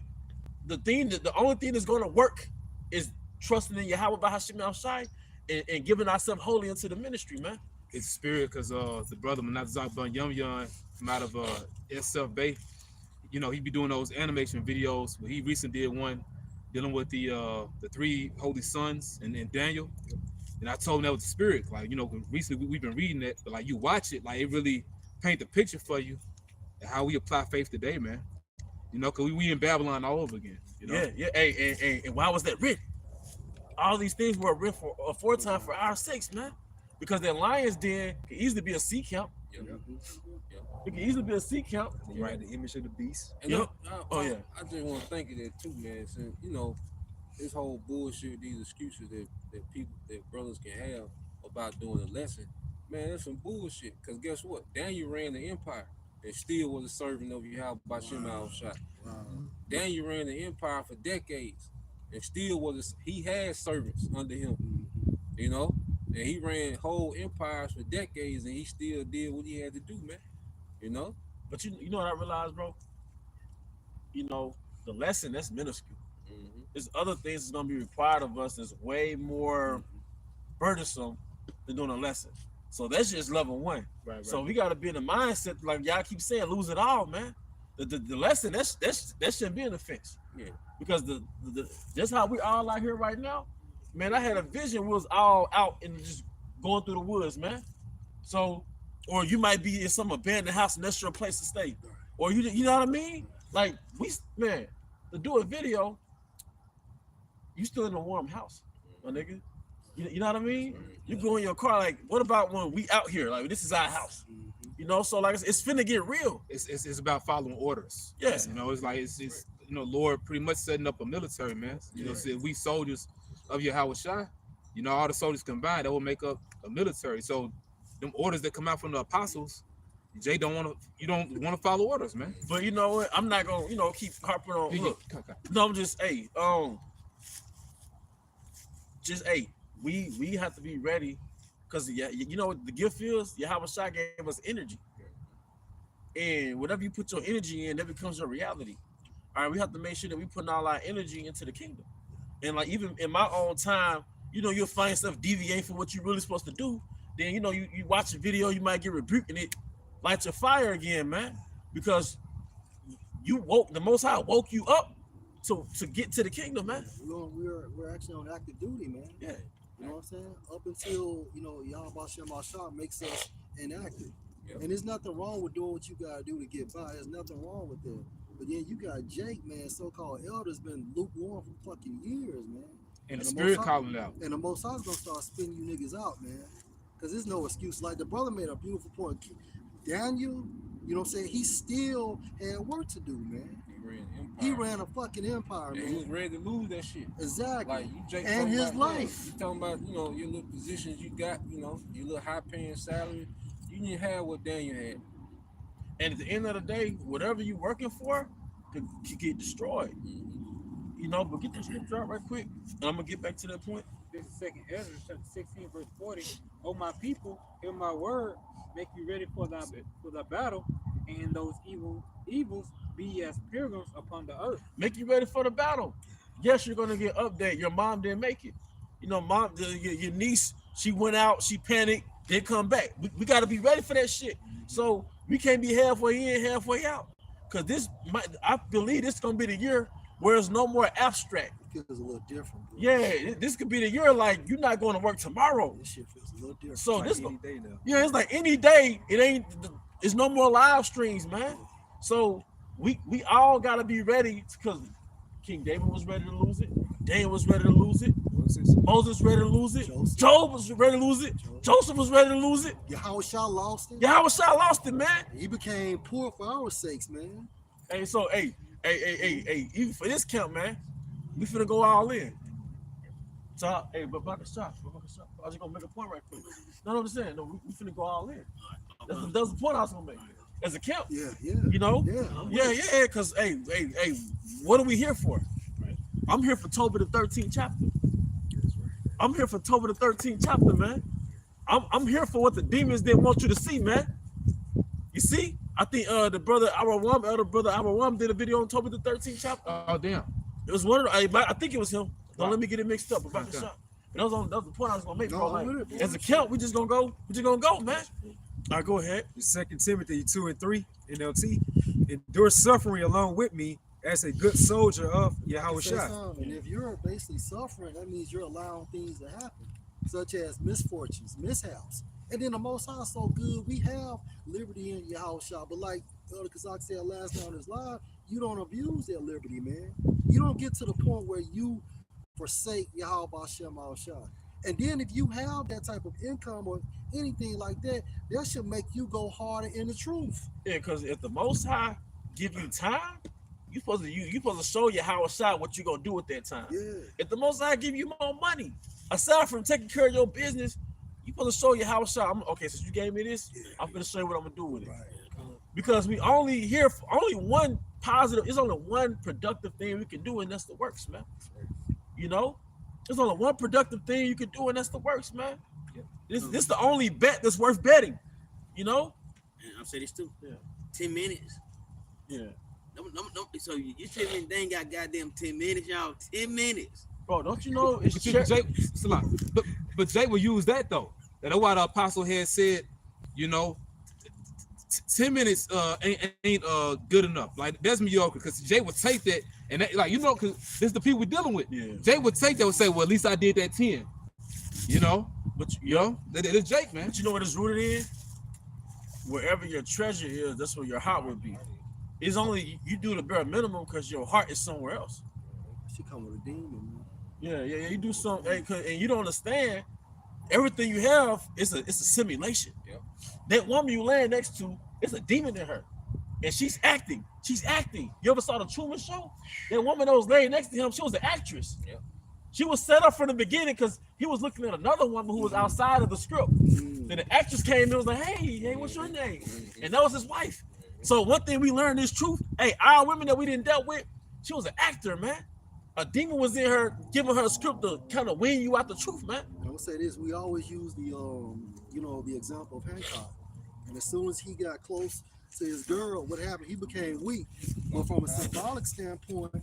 the only thing that's gonna work is trusting in Yahweh Bahashim Al-Shai and giving ourselves wholly into the ministry, man. It's spirit, because the brother Manazak Bun Yum Yum from out of SF Bay, you know, he be doing those animation videos. But he recently did one dealing with the three holy sons and Daniel. And I told him that was the spirit. Like, you know, recently we've been reading it, but like you watch it, like it really paint the picture for you and how we apply faith today, man. You know, because we in Babylon all over again. You know? Yeah. Hey, and why was that written? All these things were written for aforetime for our sakes, man. Because that lion's den can easily be a sea camp. It can easily be a sea camp. Right, the image of the beast. And Yep. I just want to think of that too, man. Since, you know, this whole bullshit, these excuses that brothers can have about doing a lesson, man, that's some bullshit. Because guess what? Daniel ran the empire and still was a servant of Yahweh Bashim Al-Shai. Daniel ran the empire for decades and still he had servants under him, you know? And he ran whole empires for decades and he still did what he had to do, man. You know? But you know what I realized, bro? You know, the lesson that's minuscule. There's other things that's gonna be required of us that's way more burdensome than doing a lesson. So that's just level one. Right. So we gotta be in the mindset, like y'all keep saying, lose it all, man. The lesson that shouldn't be an offense. Yeah. Because the just how we all out here right now, man. I had a vision. We was all out and just going through the woods, man. So, or you might be in some abandoned house and that's your place to stay, or you know what I mean? Like man, to do a video, you still in a warm house, my nigga. You know what I mean? You go in your car, like, what about when we out here? Like, this is our house. You know, so like it's finna get real. It's about following orders. Yes. You know, it's like it's you know, Lord pretty much setting up a military, man. You know, so if we soldiers of Yahweh Shai, you know, all the soldiers combined, that will make up a military. So them orders that come out from the apostles, you don't want to follow orders, man. But you know what? I'm not gonna, keep harping on. Look, no, I'm just, we have to be ready, because you know what the gift is? Yahweh Shai gave us energy, and whatever you put your energy in, that becomes your reality. All right, we have to make sure that we put all our energy into the kingdom, and like even in my own time, you'll find stuff deviate from what you're really supposed to do. Then you watch a video, you might get rebuked, and it lights your fire again, man, because the Most High woke you up to get to the kingdom, man. We're actually on active duty, man. Yeah. You know what I'm saying? Up until, Yahweh Shem Ashar makes us inactive. Yep. And there's nothing wrong with doing what you gotta do to get by. There's nothing wrong with that. But then you got Jake, man, so-called elders, been lukewarm for fucking years, man. And the spirit Most calling out. And the Most High's gonna start spinning you niggas out, man. Because there's no excuse. Like the brother made a beautiful point. Daniel, you know what I'm saying? He still had work to do, man. He ran a fucking empire, man. He was ready to lose that shit. Exactly. Like you, Jake, and his about, life. You talking about, your little positions you got, your little high paying salary. You didn't have what Daniel had. And at the end of the day, whatever you're working for could get destroyed. But get that scripture out right quick, and I'm gonna get back to that point. This is 2nd Ezra, chapter 16, verse 40. Oh, my people, hear my word, make you ready for the battle, and those evils be as pilgrims upon the earth. Make you ready for the battle. Yes, you're gonna get updated. Your mom didn't make it. Mom, your niece, she went out, she panicked, didn't come back. We got to be ready for that shit. So we can't be halfway in, halfway out. Because I believe this is gonna be the year where there's no more abstract. It feels a little different, bro. Yeah, this could be the year like you're not going to work tomorrow. This shit feels a little different. So Like this, any day now. yeah, it's like any day. It's no more live streams, man. So we all gotta be ready, because King David was ready to lose it. Daniel was ready to lose it. Moses ready to lose it. Job was ready to lose it. Joseph was ready to lose it. Yahweh Shah lost it. Yahweh Shai lost it, man. He became poor for our sakes, man. Hey, so hey, even for this count, man, we finna go all in. So hey, but I was just gonna make a point right quick. No, I'm saying, no, we finna go all in. That's the point I was gonna make. As a count, Yeah. yeah, because hey, what are we here for? I'm here for Tobit the 13th chapter. I'm here for Tobit the 13th chapter, man. I'm here for what the demons didn't want you to see, man. You see? I think the brother Arawam, elder brother Arawam, did a video on Tobit the 13th chapter. Oh damn. It was one of I think it was him. Don't let me get it mixed up about the shot. That was the point I was gonna make, bro. Like, as a count, we just gonna go, man. All right, go ahead. 2 Timothy 2 and 3 NLT. Endure suffering along with me as a good soldier of Yahweh Shai. And if you're basically suffering, that means you're allowing things to happen, such as misfortunes, mishaps. And then the Most High is so good, we have liberty in Yahweh Shai. But like Elder Kazak said last night on his live, you don't abuse that liberty, man. You don't get to the point where you forsake Yahweh Shem Al Shai. And then if you have that type of income or anything like that, that should make you go harder in the truth. Yeah, because if the Most High give you time, you supposed to show Yahweh Shai what you gonna do with that time. Yeah. If the Most High give you more money, aside from taking care of your business, you supposed to show Yahweh Shai. Okay, since you gave me this, I'm gonna show you what I'm gonna do with it. Right. Because we only here for only one positive. It's only one productive thing we can do, and that's the works, man. There's only one productive thing you can do, and that's the works, man. This the only bet that's worth betting. And I'll say this too. Yeah. 10 minutes. Yeah. So you tell me they ain't got goddamn 10 minutes, y'all. 10 minutes. Bro, don't you know it's But Jay, but Jay will use that though. That's why the apostle had said, you know, 10 minutes ain't good enough. Like that's mediocre, because Jay would take that and that, like, you know, because this is the people we're dealing with. Yeah. Jay would take that and say, well, at least I did that 10. You know, But you know, it's Jake, man. But you know what it's rooted in? Wherever your treasure is, that's where your heart would be. It's only you do the bare minimum because your heart is somewhere else. She come with a demon, man. Yeah. You do something, and you don't understand. Everything you have is a simulation. Yep. That woman you laying next to, it's a demon in her, and she's acting. You ever saw the Truman Show? That woman that was laying next to him, she was an actress. Yep. She was set up from the beginning because he was looking at another woman who was outside of the script. Then the actress came and was like, hey, what's your name? And that was his wife. So one thing we learned is truth. Hey, our women that we didn't dealt with, she was an actor, man. A demon was in her, giving her a script to kind of win you out the truth, man. I would say this: we always use the, the example of Hancock, and as soon as he got close to his girl, what happened? He became weak. But from a symbolic standpoint,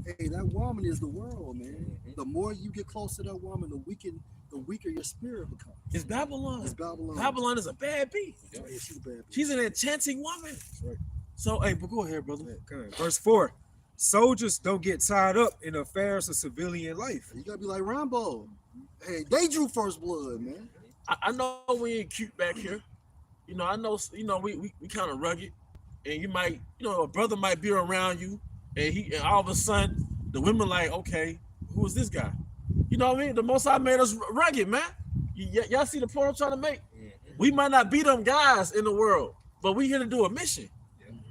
hey, that woman is the world, man. The more you get close to that woman, the weaker your spirit becomes. It's Babylon. It's Babylon. Babylon is a bad beast. Yeah, she's a bad. She's an enchanting woman. Right. So, hey, but go ahead, brother. Okay. Verse 4. Soldiers don't get tied up in affairs of civilian life. You gotta be like Rambo. Hey, they drew first blood, man. I know we ain't cute back here. You know, I know, we kind of rugged. And you might, a brother might be around you, and all of a sudden, the women like, okay, who is this guy? You know what I mean? The Most High made us rugged, man. Y'all see the point I'm trying to make? We might not be them guys in the world, but we here to do a mission.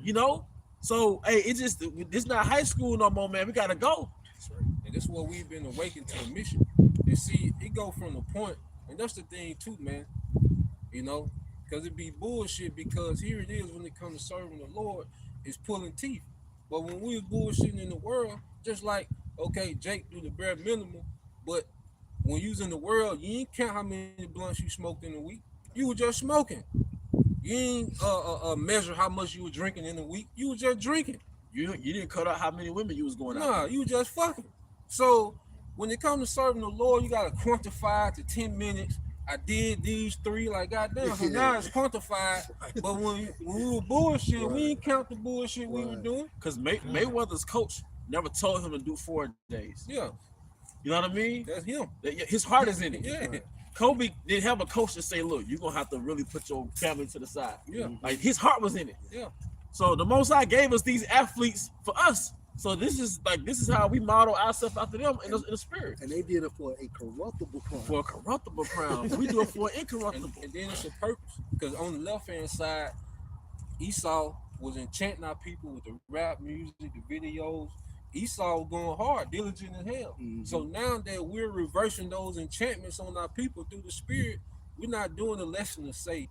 You know? So, hey, it's not high school no more, man. We gotta go. That's right. And this is what we've been awakened to a mission. And see, it go from the point, and that's the thing too, man. You know, because it be bullshit, because here it is when it comes to serving the Lord, it's pulling teeth. But when we was bullshitting in the world, just like, okay, Jake do the bare minimum, but when you was in the world, you ain't count how many blunts you smoked in a week. You were just smoking. You ain't measure how much you were drinking in a week. You was just drinking. You didn't cut out how many women you was going out. Nah, you just fucking. So when it comes to serving the Lord, you gotta quantify to 10 minutes. I did these 3, like goddamn. So now it's quantified. But when we were bullshit, we didn't count the bullshit we were doing. Because Mayweather's coach never told him to do 4 days. Yeah, You know what I mean? that's him. His heart is in it. Yeah. Kobe didn't have a coach to say, look, you're going to have to really put your family to the side. Yeah. Like, his heart was in it. Yeah. So the Most High gave us these athletes for us. So this is how we model ourselves after them in the spirit. And they did it for a corruptible crown. For a corruptible crown. We do it for an incorruptible. And then it's a purpose. Because on the left-hand side, Esau was enchanting our people with the rap music, the videos. Esau was going hard, diligent as hell. So now that we're reversing those enchantments on our people through the spirit, we're not doing a lesson to say,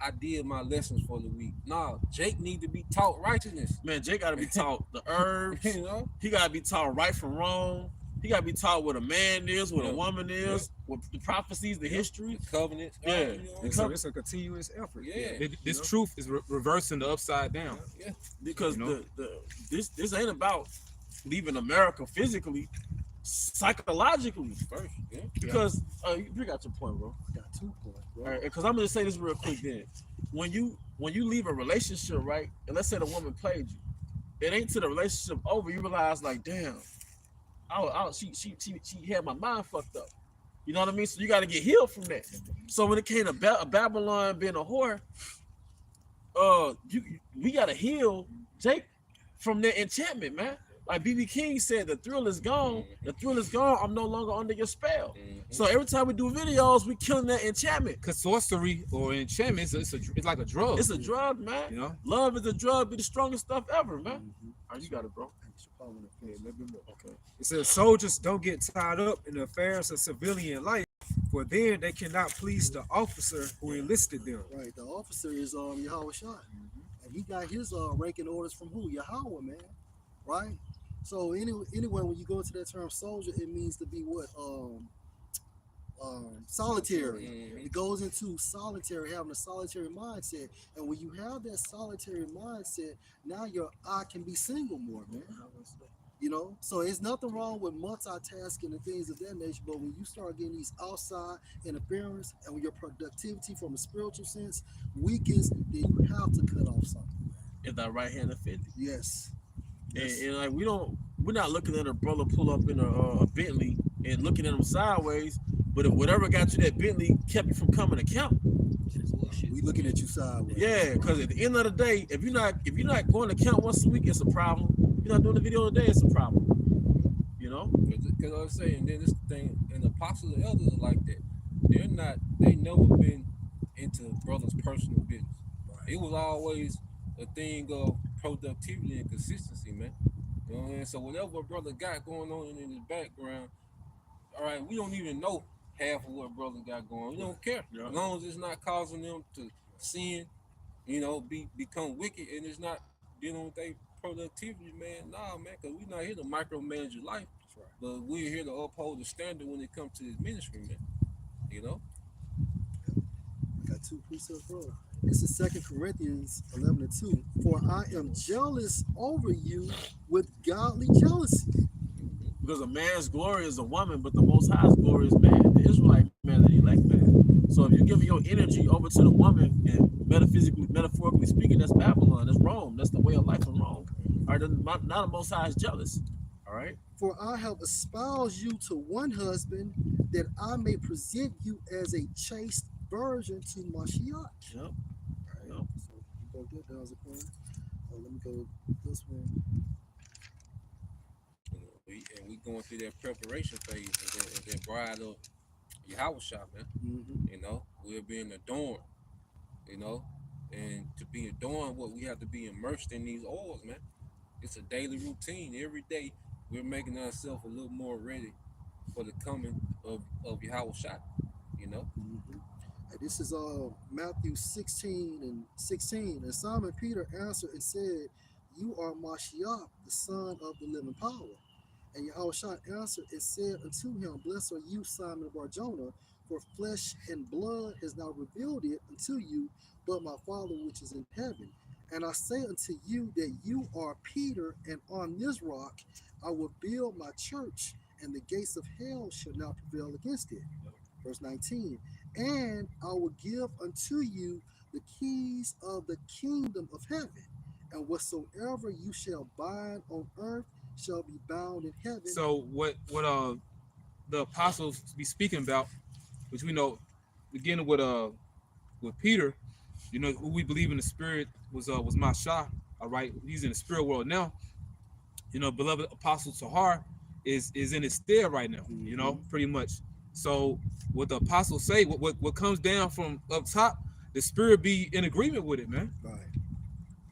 I did my lessons for the week. Nah, Jake need to be taught righteousness. Man, Jake got to be taught the herbs. You know? He got to be taught right from wrong. He got to be taught what a man is, what a woman is, what the prophecies, the history. The covenants. Yeah. You know? And so it's a continuous effort. Yeah. This truth is reversing the upside down. Yeah. Because this ain't about leaving America physically, psychologically first. Yeah. Because you got your point, bro. I got 2 points, bro. All right, because I'm gonna say this real quick. Then, when you leave a relationship, right, and let's say the woman played you, it ain't till the relationship over you realize, like, damn, she had my mind fucked up. You know what I mean? So you got to get healed from that. So when it came to Babylon being a whore, we got to heal Jake from that enchantment, man. Like BB King said, the thrill is gone. The thrill is gone. I'm no longer under your spell. So every time we do videos, we killing that enchantment. Because sorcery or enchantment, it's like a drug. It's a drug, man. You know? Love is a drug. Be the strongest stuff ever, man. All right, you got it, bro. Okay. It says soldiers don't get tied up in the affairs of civilian life, for then they cannot please the officer who enlisted them. Right. The officer is Yahweh Shai. And he got his ranking orders from who? Yahweh, man. Right? So anyway, when you go into that term soldier, it means to be what? solitary. Mhm. It goes into solitary, having a solitary mindset. And when you have that solitary mindset, now your eye can be single more, man. You know, so it's nothing wrong with multitasking and things of that nature. But when you start getting these outside interference and when your productivity from a spiritual sense weakens, then you have to cut off something. If that right hand offended. Yes. Yes. And like we're not looking at a brother pull up in a Bentley and looking at him sideways. But if whatever got you that Bentley kept you from coming to count, We looking at you sideways. yeah. Because at the end of the day, if you're not going to count once a week, it's a problem. If you're not doing the video today, it's a problem. You know? Because I was saying, then this thing, and the apostles and elders are like that. They never been into brothers' personal business. It was always a thing of productivity and consistency, man. You know what I mean? So whatever a brother got going on in his background, all right, we don't even know half of what brother got going on. We don't care. Yeah. As long as it's not causing them to sin, become wicked, and it's not dealing with their productivity, man. Nah, man, because we're not here to micromanage your life. That's right. But we're here to uphold the standard when it comes to this ministry, man. You know? I got two precepts, bro. This is 2 Corinthians 11:2. For I am jealous over you with godly jealousy. Because a man's glory is a woman, but the Most High's glory is man. The Israelite man, the elect man. So if you're giving your energy over to the woman, and metaphorically speaking, that's Babylon, that's Rome, that's the way of life of Rome. All right, now the Most High is jealous. All right. For I have espoused you to one husband, that I may present you as a chaste virgin to Mashiach. Yep. All right. Yep. So you broke that down as a point. Let me go this one. We going through that preparation phase, and then bride up Yahweh shop, man. Mm-hmm. You know, we're being adorned. You know, and to be adorned, we have to be immersed in these oils, man. It's a daily routine. Every day we're making ourselves a little more ready for the coming of Yahweh shop. You know. Mm-hmm. And this is Matthew 16:16. And Simon Peter answered and said, You are Mashiach, the Son of the living power. And Yahushua answered and said unto him, Blessed are you, Simon Bar-Jonah, for flesh and blood has not revealed it unto you, but my Father which is in heaven. And I say unto you that you are Peter, and on this rock I will build my church, and the gates of hell shall not prevail against it. Verse 19. And I will give unto you the keys of the kingdom of heaven, and whatsoever you shall bind on earth shall be bound in heaven. So what the apostles be speaking about, which we know, beginning with Peter, you know, who we believe in the spirit was Mashiach. All right, he's in the spirit world now. You know, beloved apostle Tahar is in his stead right now. You know, pretty much. So what the apostles say, what comes down from up top, the spirit be in agreement with it, man. Right.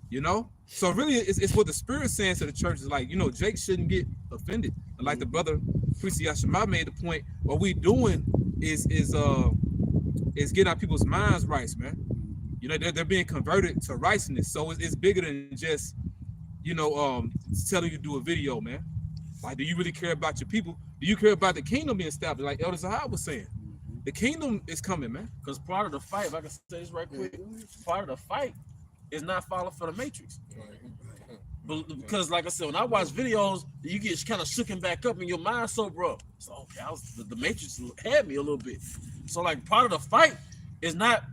You know, so really it's what the spirit's saying to the church is like, you know, Jake shouldn't get offended. And like the brother Priest Yashima made the point, what we doing is getting our people's minds right, man. You know, they're being converted to righteousness. So it's bigger than just, you know, telling you to do a video, man. Like, do you really care about your people? Do you care about the kingdom being established? Like Elder Zahar was saying, the kingdom is coming, man. Because part of the fight, if I can say this right quick, part of the fight is not falling for the matrix. But because, like I said, when I watch videos, you get kind of shooken back up and your mind sober up. So okay, the matrix had me a little bit. So like part of the fight is not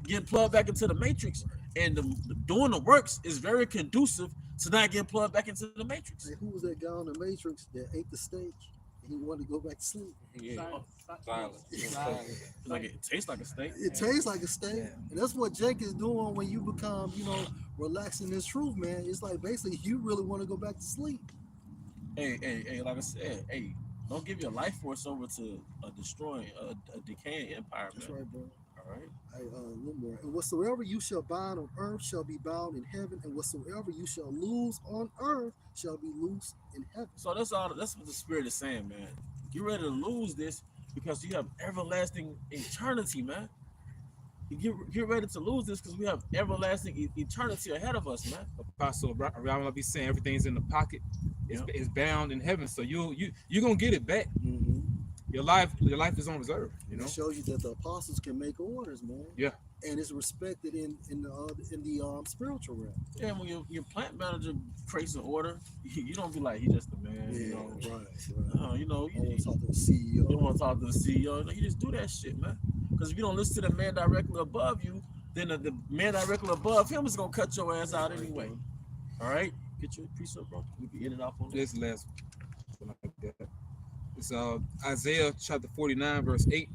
getting plugged back into the matrix, and doing the works is very conducive to not getting plugged back into the matrix. Hey, who was that guy on the Matrix that ate the steak and he wanted to go back to sleep? Yeah. Silence. Like it tastes like a steak. It tastes like a steak. And that's what Jake is doing when you become, you know, relaxing this truth, man. It's like basically you really want to go back to sleep. Hey, like I said, hey, don't give your life force over to a destroying, a decaying empire, man. That's right, bro. All right. A little more. And whatsoever you shall bind on earth shall be bound in heaven, and whatsoever you shall loose on earth shall be loose in heaven. So that's all. That's what the Spirit is saying, man. Get ready to lose this because you have everlasting eternity, man. You get ready to lose this because we have everlasting eternity ahead of us, man. Apostle, I'm gonna be saying everything's in the pocket. It's bound in heaven, so you're gonna get it back. Mm-hmm. your life is on reserve. You know, It shows you that the apostles can make orders, man. Yeah. And it's respected in the spiritual realm. Yeah, when your plant manager creates an order, you don't be like, he just the man. You know, right. you know, I want you to talk to the CEO. don't want to talk to the CEO. You just do that shit, man. Because if you don't listen to the man directly above you, then the man directly above him is gonna cut your ass out anyway. All right, get your precept, bro. We can end it off on that. this last one like that. It's Isaiah chapter 49 verse 8.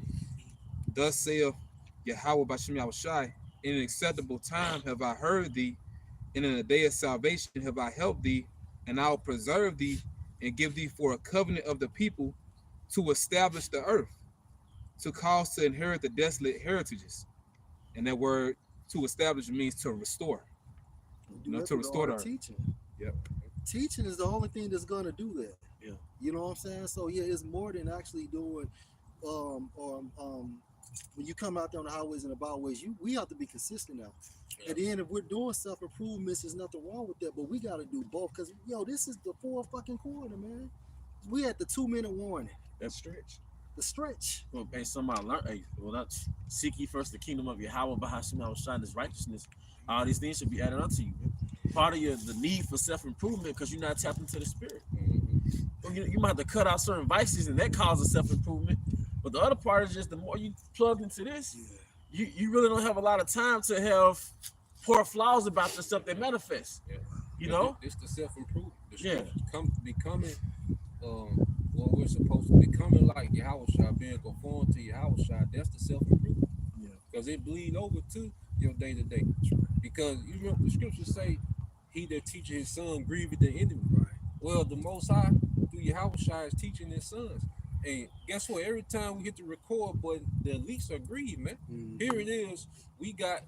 Thus saith Yahweh Bashem Yahushai, in an acceptable time have I heard thee, and in a day of salvation have I helped thee, and I will preserve thee and give thee for a covenant of the people to establish the earth, to cause to inherit the desolate heritages. And that word to establish means to restore. Do You know, that to with restore all the the earth. teaching. Yep. Teaching is the only thing that's gonna do that. Yeah. You know what I'm saying? So yeah, it's more than actually doing when you come out there on the highways and the byways, we have to be consistent now. Yeah. And then if we're doing self-improvements, there's nothing wrong with that, but we gotta do both because this is the fourth fucking quarter, man. We at the 2-minute warning. That stretch. The stretch. Well, hey, somebody learn. Hey, well, that's seek ye first the kingdom of Yahweh, Bahashim Yahushua, His righteousness. All these things should be added unto you. Part of the need for self-improvement because you're not tapped into the spirit. Well, you might have to cut out certain vices, and that causes self-improvement. But the other part is just the more you plug into this, you really don't have a lot of time to have poor flaws about the stuff that manifests. Yeah. You know? It's the self-improvement. The Yeah. becoming what we're supposed to becoming like Yahushua, being conformed to Yahushua. That's the self-improvement. Yeah. Because it bleed over to your day-to-day. Because you know the scriptures say, he that teaches his son grieveth the enemy. Right. Well, the Most High through Yahushua is teaching his sons. And guess what? Every time we hit the record button, the elites are grieved, man. Mm-hmm. Here it is. We got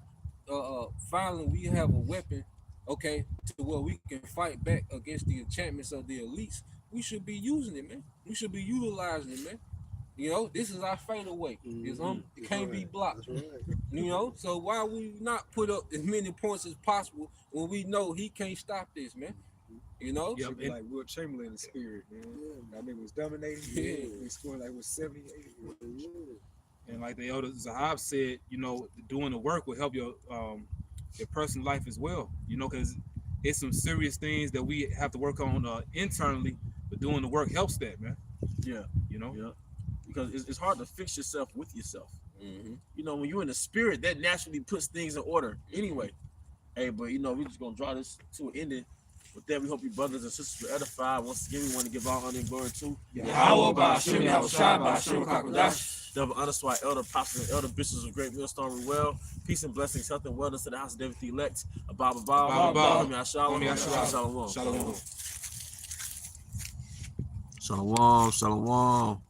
finally we have a weapon, okay, to where we can fight back against the enchantments of the elites. We should be using it, man. We should be utilizing it, man. You know, this is our fadeaway. It can't be blocked. That's right. You know, so why we not put up as many points as possible when we know he can't stop this, man? You know? Should be like Will Chamberlain in the spirit, man. That nigga was dominating. He scored like with 70, 80. And like the elder Zahab said, you know, doing the work will help your personal life as well. You know, because it's some serious things that we have to work on internally, but doing the work helps that, man. Yeah. You know? Yeah. Because it's hard to fix yourself with yourself. Mm-hmm. You know, when you're in the spirit, that naturally puts things in order anyway. Hey, but you know, we're just gonna draw this to an ending. With that, we hope you brothers and sisters were edified. Once again, we want to give all honor and glory to Yahweh Ba'ashem Yahushua Ba'ashem Kakodash. Devil underscore elder apostles and elder bishops of Great Millstone Well. Peace and blessings, health and wellness to the house of David the elect. Abba Shalom. Shalom. Shalom. Shalom.